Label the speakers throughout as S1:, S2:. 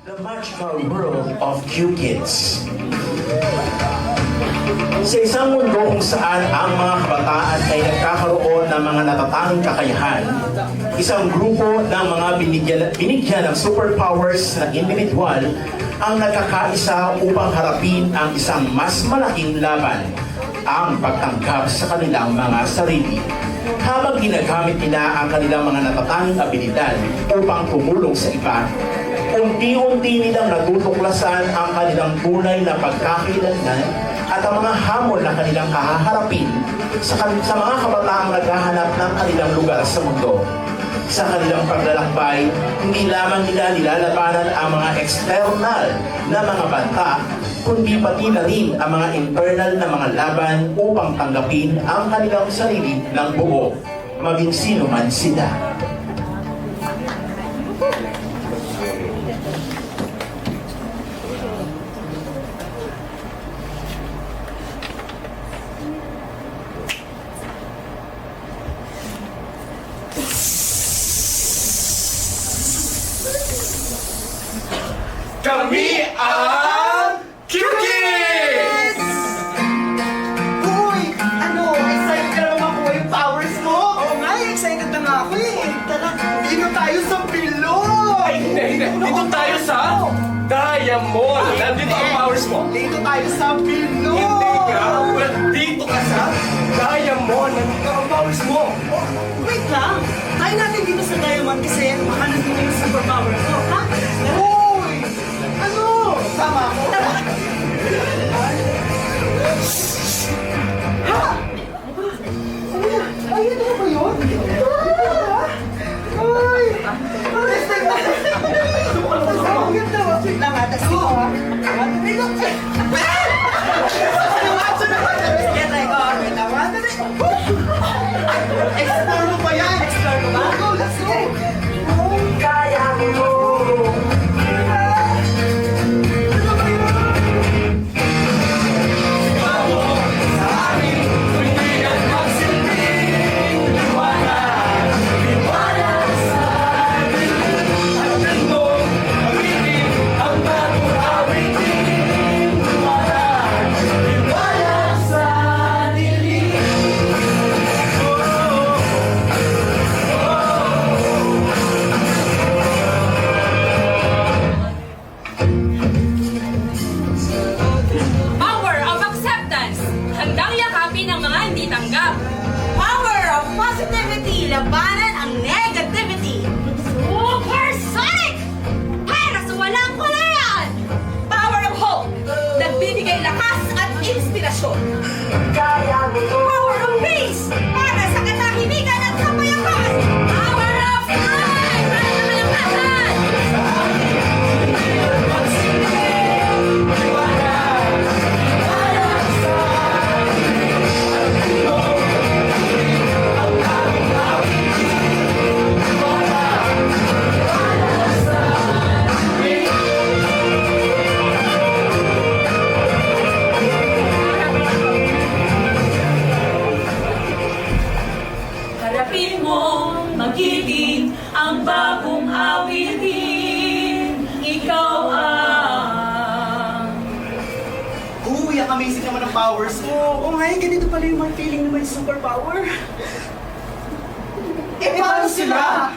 S1: The magical world of Q-Kids. Sa isang mundo kung saan ang mga kabataan ay nagkakaroon ng mga natatanging kakayahan, isang grupo ng mga binigyan ng superpowers na individual ang nagkakaisa upang harapin ang isang mas malaking laban, ang pagtanggap sa kanilang mga sarili. Habang ginagamit nila ang kanilang mga natatanging abilidad upang tumulong sa iba, unti-unti nilang natutuklasan ang kanilang tunay na pagkakakilanlan at ang mga hamon na kanilang haharapin sa mga kabataang naghahanap ng kanilang lugar sa mundo. Sa kanilang paglalakbay, hindi lamang nila nilalabanan ang mga external na mga banta, kundi pati na rin ang mga internal na mga laban upang tanggapin ang kanilang sarili ng buo, maging sino man sila.
S2: Kami ang Q-Kids!
S3: Uy! Ano? Excited ka na ba makuha yung powers mo? Oo nga, excited na nga ako eh. Tara, dito tayo sa Piloy!
S2: Hindi. Dito tayo sa Diamond. Nandito ang powers mo.
S3: Dito tayo sa Piloy!
S2: Hindi ka. Dito ka sa Diamond. Nandito ang powers mo.
S3: Oh, wait lang! Tayo natin dito sa Diamond kasi baka nandito yung superpower ko, ha? Uy! Ano? Tama ako? Tara! Ha? Ano yan? Ay, ano ba yun? Ay! Ang ganda mo. Wait lang ha, tas ko ha. Wait lang. Yan tayo ko. Wait lang. Explore mo pa yan? Explore mo ba? Go, let's go! Kaya mo!
S4: Power of acceptance. Handang yakapin ang mga hindi tanggap.
S5: Power of positivity, labanan ang negativity.
S4: Supersonic! Para sa walang kulayan. Power of hope. Nagbibigay lakas at inspirasyon. Power of peace. Para sa katahimikan at kapayapaan. Power of time. Para sa malakasan. Harapin mo, magiging ang bagong awitin. Ikaw ang...
S3: Uy, ang amazing naman ang powers mo. Oo nga, ganito pala yung mga feeling na may superpower. Eh, paano sila?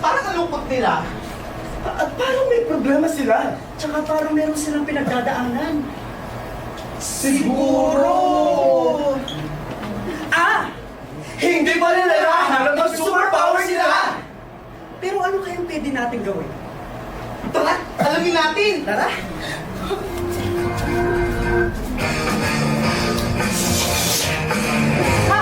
S3: Parang alungkot nila. At parang may problema sila. Tsaka parang meron silang pinagdadaanan. Siguro! Hindi pa nila nahanap ng superpower sila! Pero ano kayang pwede natin gawin? Tara, alamin natin! Tara! Ha!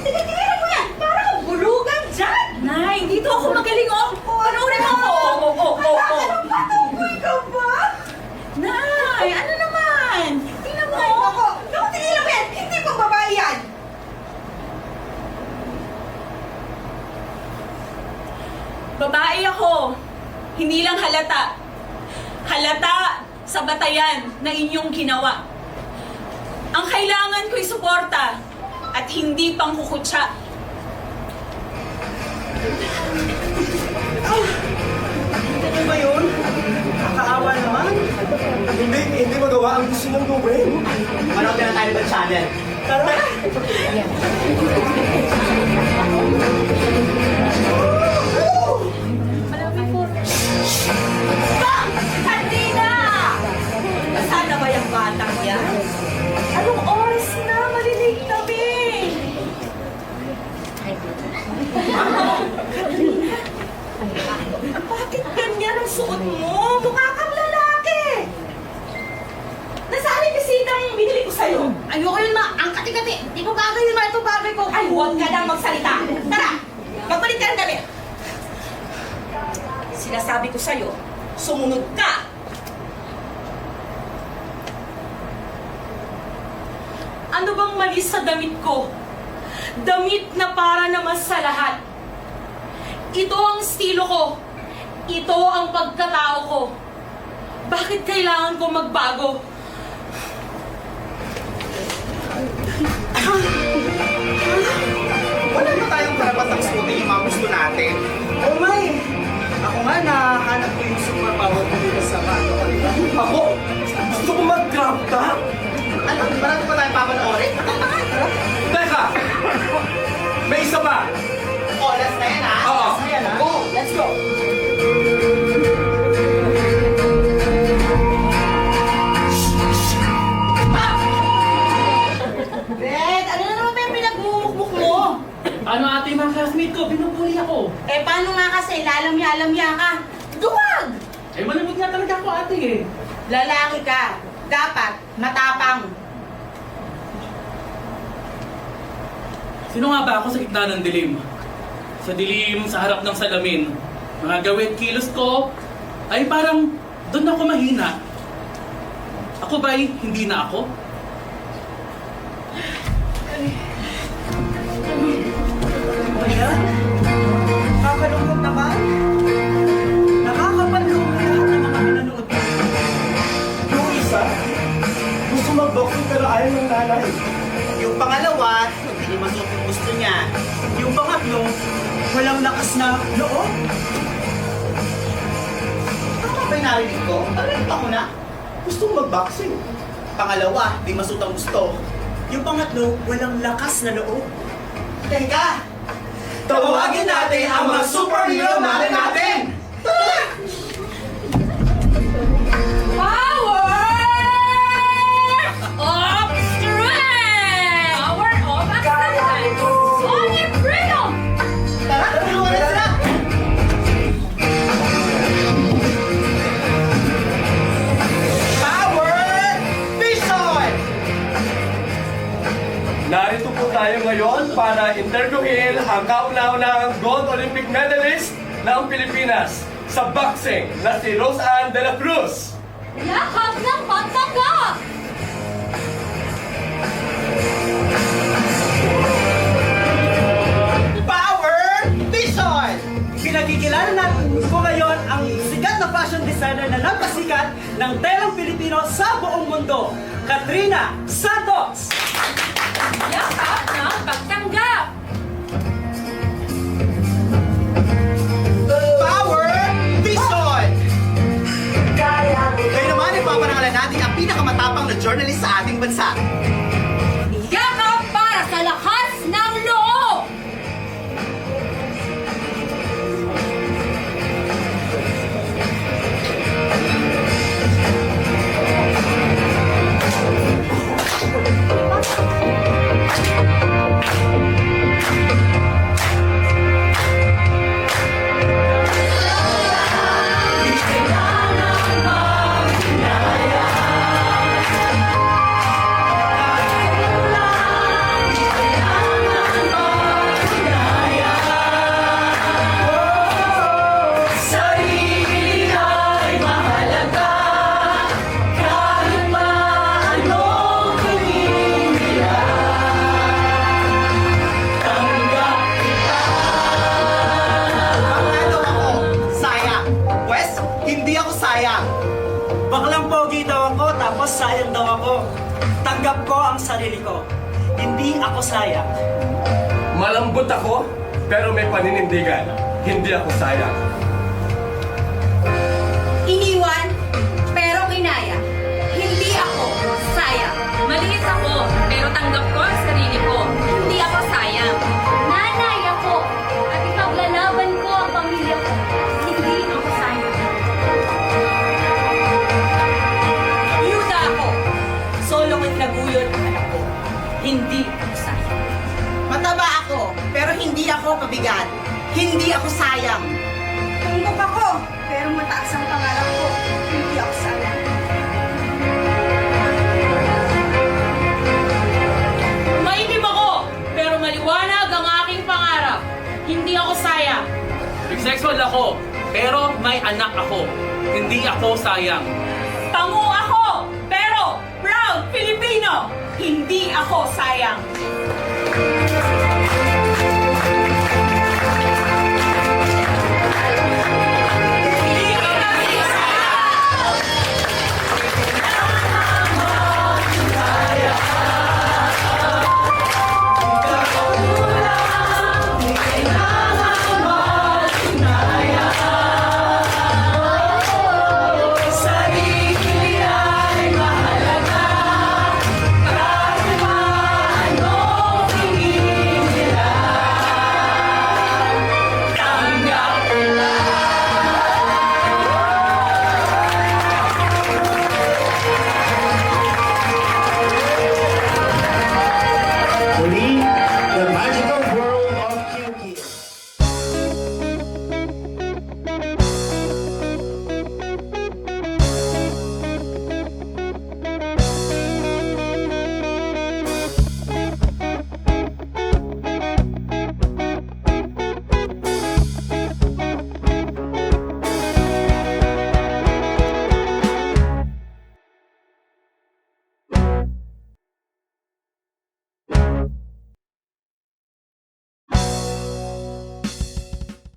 S5: Tigilan mo yan! Para kang bulugan dyan!
S4: Nay, dito ako magaling oh! Panoorin mo ako!
S5: Ano ba? Tuboy ka ba?
S4: Nay, ano naman? Tingnan mo!
S5: Ay, ako! Naku, tigilan mo yan! Hindi pang babae yan!
S4: Babae ako. Hindi lang halata. Halata sa batayan na inyong ginawa. Ang kailangan ko'y suporta at hindi pangkukutsa.
S3: Ano ba yun? Nakakaawa naman. Hindi magawa ang gusto ng gawin. Manood na tayo ng channel. Tara!
S5: Stop! Katrina! Nasaan na ba yung batang yan? Anong oras na? Malilate kami! Bakit ganyan ang suot mo? Mukha kang lalaki! Nasaan yung bisitang binili ko sa'yo? Ayoko yun, ma. Ang kati-kati. Di mo bagay yun, ma. Ito bagay ko. Ay, huwag ka nang magsalita. Tara! Magbalik ka ng damit. Sinasabi ko sa'yo, sumunod ka!
S4: Ano bang mali sa damit ko? Damit na para naman sa lahat. Ito ang estilo ko. Ito ang pagkatao ko. Bakit kailangan ko magbago?
S3: Wala na tayong karapatang suotin yung mga gusto natin. Oh my! Ako nga, nahanap ko yung superpower ko dito sa bato.
S2: Ako? Gusto ko mag-crop top?
S3: Ano? Marami pa tayong papanoorin?
S2: Teka! May isa pa!
S3: Oh, last na yan, ha?
S2: Oo.
S3: Last na yan, ha? Go! Let's go!
S5: Red, ano na naman ba yung pinagmumukmuk mo?
S6: Ano ate, mga classmate ko, binubuli ako.
S5: Eh, paano nga kasi? Lalamya-lamya ka. Duwag!
S6: Eh, malamig nga talaga ako ate eh.
S5: Lalaki ka. Dapat matapang.
S6: Sino nga ba ako sa gitna ng dilim? Sa dilim, sa harap ng salamin. Mga gawin kilos ko, ay parang doon ako mahina. Ako ba'y hindi na ako?
S3: Ayan. Nakakalungkot naman. Nakakapanlong na lahat ng mga pinanood ko. Yung isa, gusto mag-boxing pero ayaw ng nanay. Yung pangalawa, hindi masuot yung gusto niya. Yung pangatlo, walang lakas na loob. Tama ba yung narinig ko? Narinig ako na. Gusto mag-boxing. Pangalawa, di masuot ang gusto. Yung pangatlo, walang lakas na loob. Teka! Tawagin natin ang mga superhero natin!
S4: Power of strength! Power of acceptance! Sonic freedom!
S3: Tara, tulungan na sila! Power Vision!
S2: Narito po tayo ngayon para interviewin ang kauna-unahang gold Olympic medalist ng Pilipinas sa boxing na si Rose Ann de la Cruz.
S4: Yakap ng pagtanggap!
S3: Power Vision! Pinagkikilala natin ko ngayon ang sikat na fashion designer na nagpasikat ng telang Pilipino sa buong mundo, Katrina Santos!
S4: Yakap ng pagtanggap!
S3: Power Vision! Ngayon naman, ipaparangalan natin ang pinakamatapang na journalist sa ating bansa.
S4: Yakap para sa lakas ng loob!
S3: Bakla daw ako, sayang. Pwes, hindi ako sayang. Baklang pogi daw ako, tapos Tapos sayang daw ako. Tanggap ko ang sarili ko. Hindi ako sayang.
S2: Malambot ako, pero may paninindigan. Hindi ako sayang.
S5: Iniwan, pero kinaya. Hindi ako sayang.
S4: Maliit ako, pero tanggap ko ang sarili ko. Hindi ako sayang.
S5: Nanay ako, at ipaglalaban ko ang pamilya ko. Hindi ako sayang.
S4: Yuda ako. Solo ko'y naguyod ang anak ko. Hindi ako sayang.
S7: Mataba ako, pero hindi ako pabigat. Hindi ako sayang.
S5: Tumbok ako, pero mataas ang pangarap ko. Hindi ako sayang.
S4: Maitim ako, pero maliwanag ang aking pangarap. Hindi ako sayang.
S6: Bisexual ako, pero may anak ako. Hindi ako sayang.
S4: Tango ako, pero proud Filipino. Hindi ako sayang.